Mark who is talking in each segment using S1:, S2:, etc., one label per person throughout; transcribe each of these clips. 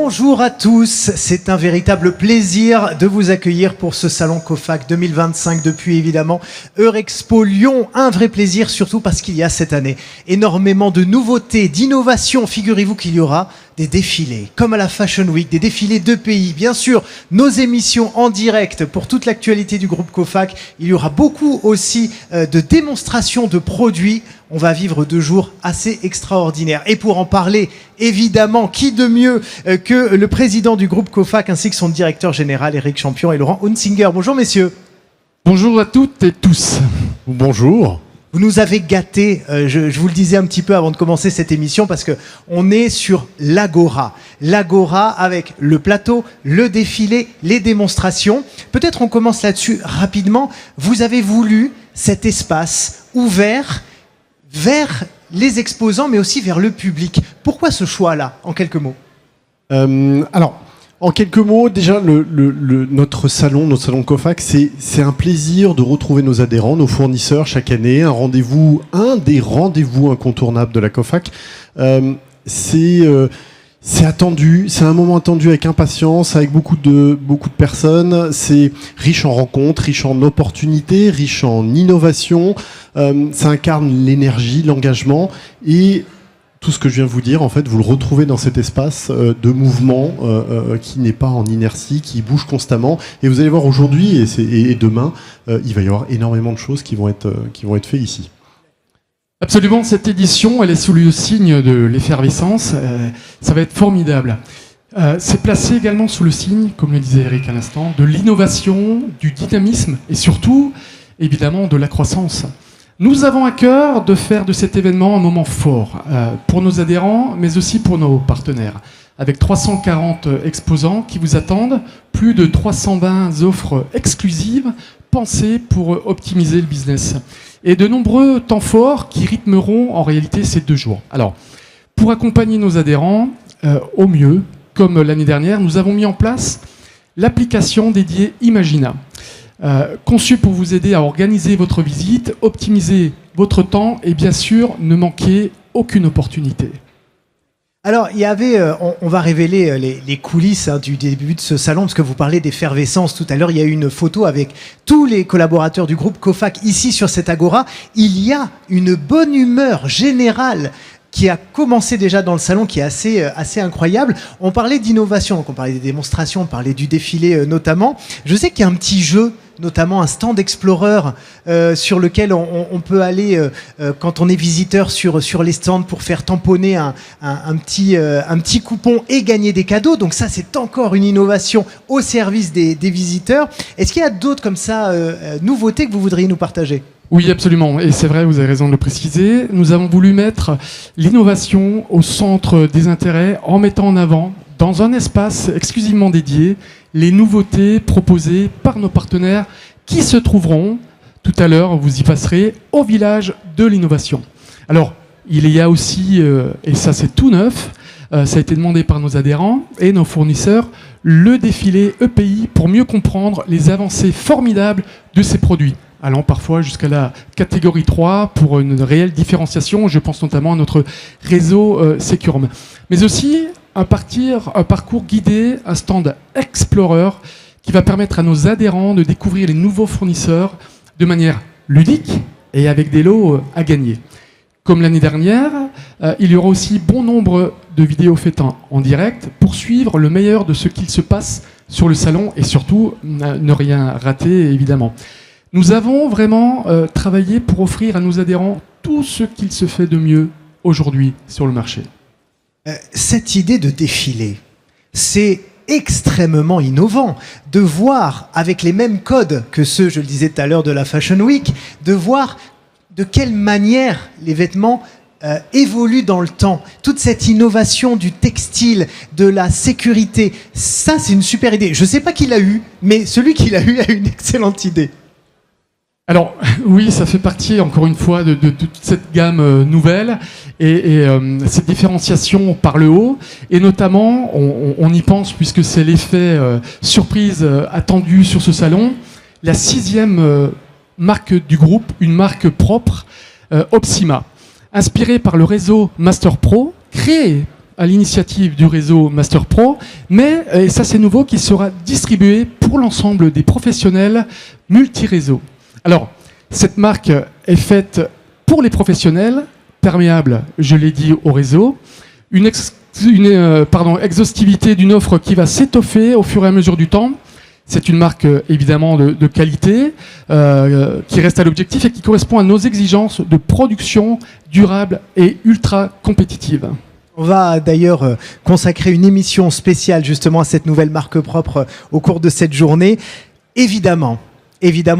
S1: Bonjour à tous, c'est un véritable plaisir de vous accueillir pour ce salon COFAC 2025 depuis évidemment Eurexpo Lyon. Un vrai plaisir surtout parce qu'il y a cette année énormément de nouveautés, d'innovations. Figurez-vous qu'il y aura des défilés, comme à la Fashion Week, des défilés de pays. Bien sûr, nos émissions en direct pour toute l'actualité du groupe COFAC. Il y aura beaucoup aussi de démonstrations de produits. On va vivre 2 jours assez extraordinaires. Et pour en parler, évidemment, qui de mieux que le président du groupe COFAC ainsi que son directeur général, Éric Champion et Laurent Hunsinger. Bonjour messieurs.
S2: Bonjour à toutes et tous.
S3: Bonjour.
S1: Vous nous avez gâtés, je vous le disais un petit peu avant de commencer cette émission, parce qu'on est sur l'Agora. L'Agora avec le plateau, le défilé, les démonstrations. Peut-être on commence là-dessus rapidement. Vous avez voulu cet espace ouvert vers les exposants, mais aussi vers le public. Pourquoi ce choix-là, en quelques mots ?
S3: En quelques mots, déjà, notre salon COFAC, c'est un plaisir de retrouver nos adhérents, nos fournisseurs chaque année, un des rendez-vous incontournables de la COFAC. C'est attendu, c'est un moment attendu avec impatience, avec beaucoup de personnes. C'est riche en rencontres, riche en opportunités, riche en innovations. Ça incarne l'énergie, l'engagement et tout ce que je viens de vous dire, en fait, vous le retrouvez dans cet espace de mouvement qui n'est pas en inertie, qui bouge constamment. Et vous allez voir aujourd'hui et demain, il va y avoir énormément de choses qui vont être faites ici.
S2: Absolument, cette édition, elle est sous le signe de l'effervescence. Ça va être formidable. C'est placé également sous le signe, comme le disait Eric à l'instant, de l'innovation, du dynamisme et surtout, évidemment, de la croissance. Nous avons à cœur de faire de cet événement un moment fort pour nos adhérents, mais aussi pour nos partenaires. Avec 340 exposants qui vous attendent, plus de 320 offres exclusives pensées pour optimiser le business. Et de nombreux temps forts qui rythmeront en réalité ces 2 jours. Alors, pour accompagner nos adhérents au mieux, comme l'année dernière, nous avons mis en place l'application dédiée Imagina. Conçu pour vous aider à organiser votre visite, optimiser votre temps et bien sûr ne manquer aucune opportunité.
S1: Alors, il y avait, on va révéler les coulisses du début de ce salon, parce que vous parlez d'effervescence tout à l'heure. Il y a eu une photo avec tous les collaborateurs du groupe COFAC ici sur cette agora. Il y a une bonne humeur générale qui a commencé déjà dans le salon, qui est assez incroyable. On parlait d'innovation, donc on parlait des démonstrations, on parlait du défilé notamment. Je sais qu'il y a un petit jeu, notamment un stand Explorer sur lequel on peut aller quand on est visiteur sur les stands pour faire tamponner un petit coupon et gagner des cadeaux. Donc ça, c'est encore une innovation au service des visiteurs. Est-ce qu'il y a d'autres comme ça nouveautés que vous voudriez nous partager ?
S2: Oui, absolument. Et c'est vrai, vous avez raison de le préciser. Nous avons voulu mettre l'innovation au centre des intérêts en mettant en avant, dans un espace exclusivement dédié, les nouveautés proposées par nos partenaires qui se trouveront, tout à l'heure, vous y passerez, au village de l'innovation. Alors, il y a aussi, et ça c'est tout neuf, ça a été demandé par nos adhérents et nos fournisseurs, le défilé EPI pour mieux comprendre les avancées formidables de ces produits, allant parfois jusqu'à la catégorie 3 pour une réelle différenciation. Je pense notamment à notre réseau Securm. Mais aussi un parcours guidé, un stand Explorer qui va permettre à nos adhérents de découvrir les nouveaux fournisseurs de manière ludique et avec des lots à gagner. Comme l'année dernière, il y aura aussi bon nombre de vidéos faites en direct pour suivre le meilleur de ce qu'il se passe sur le salon et surtout ne rien rater évidemment. Nous avons vraiment travaillé pour offrir à nos adhérents tout ce qu'il se fait de mieux aujourd'hui sur le marché.
S1: Cette idée de défilé, c'est extrêmement innovant de voir avec les mêmes codes que ceux, je le disais tout à l'heure, de la Fashion Week, de voir de quelle manière les vêtements évoluent dans le temps. Toute cette innovation du textile, de la sécurité, ça c'est une super idée. Je ne sais pas qui l'a eu, mais celui qui l'a eu a une excellente idée.
S2: Alors oui, ça fait partie encore une fois de toute cette gamme nouvelle et cette différenciation par le haut et notamment on y pense puisque c'est l'effet surprise attendu sur ce salon, la 6e marque du groupe, une marque propre, Opsima, inspirée par le réseau Master Pro, créée à l'initiative du réseau Master Pro, mais, et ça c'est nouveau, qui sera distribué pour l'ensemble des professionnels multi-réseau. Alors, cette marque est faite pour les professionnels, perméable, je l'ai dit, au réseau, une exhaustivité d'une offre qui va s'étoffer au fur et à mesure du temps. C'est une marque évidemment de qualité qui reste à l'objectif et qui correspond à nos exigences de production durable et ultra compétitive.
S1: On va d'ailleurs consacrer une émission spéciale justement à cette nouvelle marque propre au cours de cette journée. Évidemment,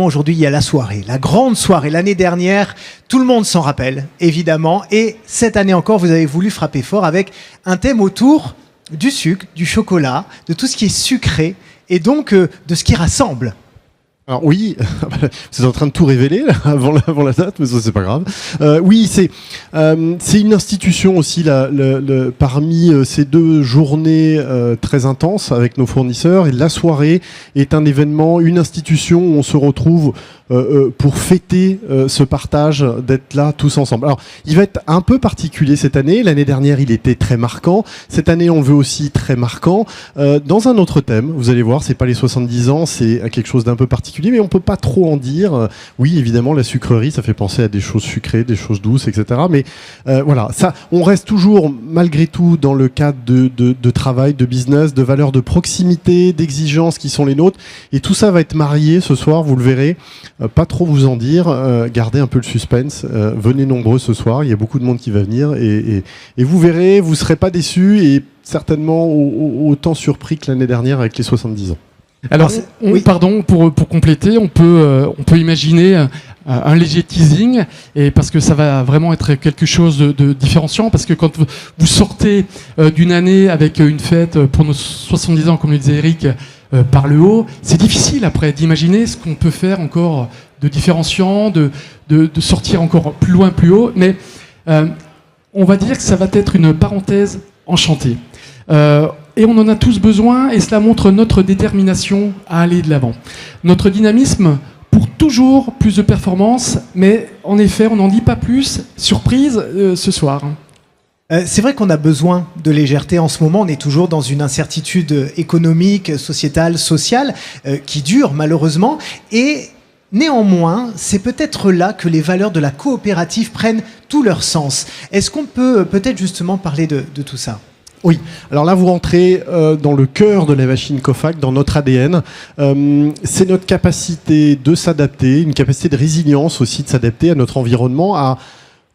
S1: aujourd'hui, il y a la soirée, la grande soirée. L'année dernière, tout le monde s'en rappelle, évidemment. Et cette année encore, vous avez voulu frapper fort avec un thème autour du sucre, du chocolat, de tout ce qui est sucré et donc de ce qui rassemble.
S3: Alors oui, vous êtes en train de tout révéler là, avant la date, mais ça c'est pas grave. Oui, c'est une institution aussi parmi ces 2 journées très intenses avec nos fournisseurs. Et la soirée est un événement, une institution où on se retrouve pour fêter ce partage, d'être là tous ensemble. Alors, il va être un peu particulier cette année. L'année dernière, il était très marquant. Cette année, on le veut aussi très marquant. Dans un autre thème, vous allez voir, c'est pas les 70 ans, c'est quelque chose d'un peu particulier, mais on peut pas trop en dire. Oui, évidemment, la sucrerie, ça fait penser à des choses sucrées, des choses douces, etc. Mais voilà, ça, on reste toujours, malgré tout, dans le cadre de travail, de business, de valeurs de proximité, d'exigences qui sont les nôtres. Et tout ça va être marié ce soir, vous le verrez. Pas trop vous en dire, gardez un peu le suspense, venez nombreux ce soir, il y a beaucoup de monde qui va venir et vous verrez, vous ne serez pas déçus et certainement autant surpris que l'année dernière avec les 70 ans.
S2: Alors, pardon, pour compléter, on peut imaginer un léger teasing, et parce que ça va vraiment être quelque chose de différenciant, parce que quand vous sortez d'une année avec une fête pour nos 70 ans, comme le disait Eric, par le haut, c'est difficile après d'imaginer ce qu'on peut faire encore de différenciant, de sortir encore plus loin, plus haut, mais on va dire que ça va être une parenthèse enchantée. Et on en a tous besoin, et cela montre notre détermination à aller de l'avant. Notre dynamisme pour toujours plus de performance, mais en effet, on n'en dit pas plus. Surprise ce soir.
S1: C'est vrai qu'on a besoin de légèreté en ce moment. On est toujours dans une incertitude économique, sociétale, sociale, qui dure malheureusement. Et néanmoins, c'est peut-être là que les valeurs de la coopérative prennent tout leur sens. Est-ce qu'on peut peut-être justement parler de tout ça ?
S3: Oui, alors là vous rentrez dans le cœur de la machine Cofac, dans notre ADN. C'est notre capacité de s'adapter, une capacité de résilience aussi, de s'adapter à notre environnement, à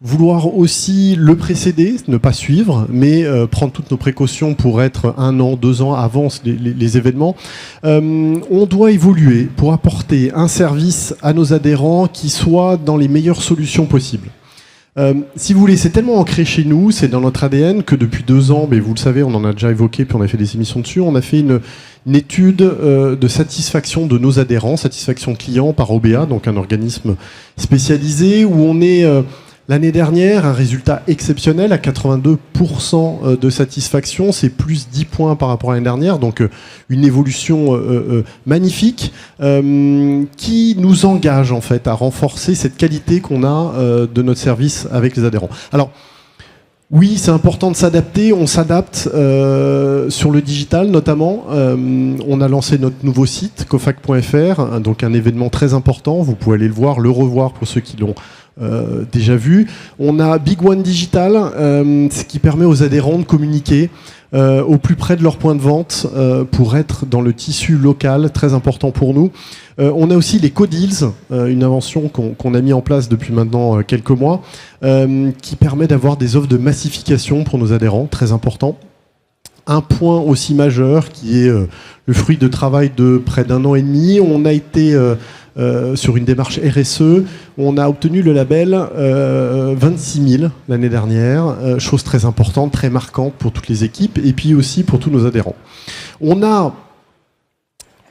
S3: vouloir aussi le précéder, ne pas suivre, mais prendre toutes nos précautions pour être 1 an, 2 ans avant les événements. On doit évoluer pour apporter un service à nos adhérents qui soit dans les meilleures solutions possibles. Si vous voulez, c'est tellement ancré chez nous, c'est dans notre ADN que depuis 2 ans, mais vous le savez, on en a déjà évoqué, puis on a fait des émissions dessus, on a fait une étude de satisfaction de nos adhérents, satisfaction client par OBA, donc un organisme spécialisé, où on est... L'année dernière, un résultat exceptionnel à 82% de satisfaction, c'est plus 10 points par rapport à l'année dernière, donc une évolution magnifique qui nous engage en fait à renforcer cette qualité qu'on a de notre service avec les adhérents. Alors, oui, c'est important de s'adapter. On s'adapte sur le digital notamment. On a lancé notre nouveau site, cofac.fr, donc un événement très important. Vous pouvez aller le voir, le revoir pour ceux qui l'ont déjà vu. On a Big One Digital, ce qui permet aux adhérents de communiquer au plus près de leur point de vente pour être dans le tissu local, très important pour nous. On a aussi les co-deals, une invention qu'on a mis en place depuis maintenant quelques mois, qui permet d'avoir des offres de massification pour nos adhérents, très important. Un point aussi majeur qui est le fruit de travail de près d'1 an et demi. On a été sur une démarche RSE. On a obtenu le label 26 000 l'année dernière, chose très importante, très marquante pour toutes les équipes et puis aussi pour tous nos adhérents. On a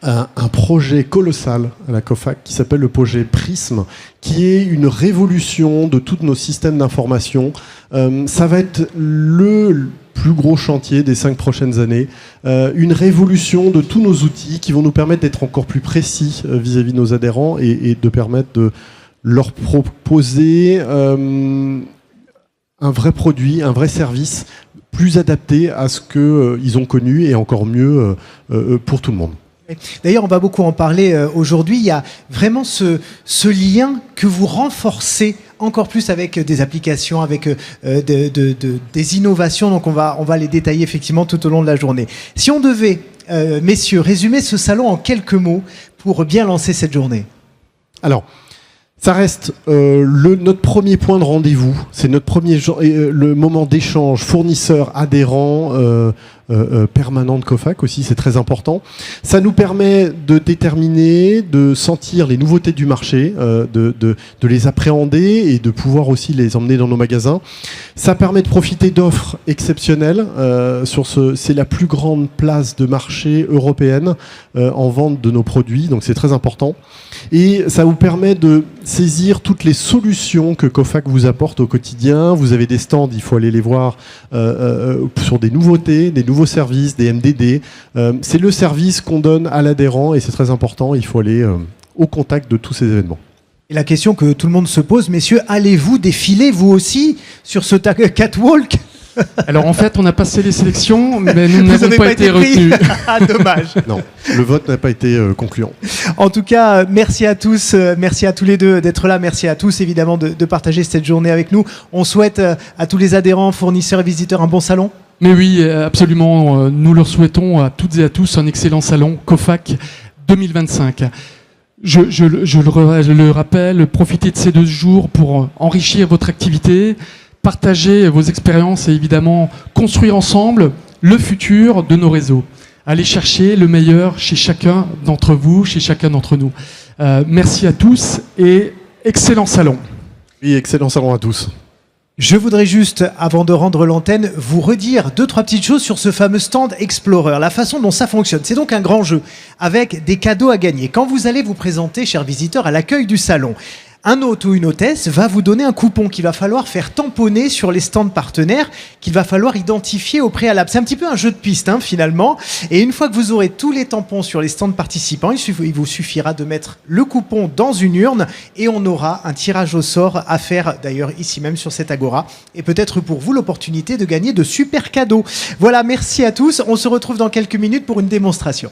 S3: un projet colossal à la Cofac qui s'appelle le projet Prism, qui est une révolution de tous nos systèmes d'information. Ça va être le plus gros chantier des 5 prochaines années, une révolution de tous nos outils qui vont nous permettre d'être encore plus précis vis-à-vis de nos adhérents et de permettre de leur proposer un vrai produit, un vrai service plus adapté à ce qu'ils ont connu et encore mieux pour tout le monde.
S1: D'ailleurs, on va beaucoup en parler aujourd'hui. Il y a vraiment ce lien que vous renforcez encore plus avec des applications, avec des innovations. Donc, on va les détailler effectivement tout au long de la journée. Si on devait, messieurs, résumer ce salon en quelques mots pour bien lancer cette journée.
S3: Alors, ça reste notre premier point de rendez-vous. C'est notre le moment d'échange fournisseur-adhérent permanent de Cofac aussi, c'est très important. Ça nous permet de déterminer, de sentir les nouveautés du marché, de les appréhender et de pouvoir aussi les emmener dans nos magasins. Ça permet de profiter d'offres exceptionnelles. C'est la plus grande place de marché européenne en vente de nos produits, donc c'est très important. Et ça vous permet de saisir toutes les solutions que Cofac vous apporte au quotidien. Vous avez des stands, il faut aller les voir sur des nouveautés, des nouveaux services, des MDD. C'est le service qu'on donne à l'adhérent et c'est très important. Il faut aller au contact de tous ces événements.
S1: Et la question que tout le monde se pose, messieurs, allez-vous défiler vous aussi sur ce catwalk ?
S2: Alors en fait, on a passé les sélections, mais nous n'avons pas été retenus.
S1: Ah, dommage.
S3: Non, le vote n'a pas été concluant.
S1: En tout cas, merci à tous, merci à tous les deux d'être là, merci à tous évidemment de partager cette journée avec nous. On souhaite à tous les adhérents, fournisseurs et visiteurs un bon salon.
S2: Mais oui, absolument, nous leur souhaitons à toutes et à tous un excellent salon Cofac 2025. Je le rappelle, profitez de ces 2 jours pour enrichir votre activité, partager vos expériences et évidemment construire ensemble le futur de nos réseaux. Allez chercher le meilleur chez chacun d'entre vous, chez chacun d'entre nous. Merci à tous et excellent salon.
S3: Oui, excellent salon à tous.
S1: Je voudrais juste, avant de rendre l'antenne, vous redire 2-3 petites choses sur ce fameux stand Explorer, la façon dont ça fonctionne. C'est donc un grand jeu avec des cadeaux à gagner. Quand vous allez vous présenter, chers visiteurs, à l'accueil du salon, un hôte ou une hôtesse va vous donner un coupon qu'il va falloir faire tamponner sur les stands partenaires, qu'il va falloir identifier au préalable. C'est un petit peu un jeu de piste, finalement. Et une fois que vous aurez tous les tampons sur les stands participants, il vous suffira de mettre le coupon dans une urne et on aura un tirage au sort à faire, d'ailleurs, ici même sur cette agora. Et peut-être pour vous l'opportunité de gagner de super cadeaux. Voilà, merci à tous. On se retrouve dans quelques minutes pour une démonstration.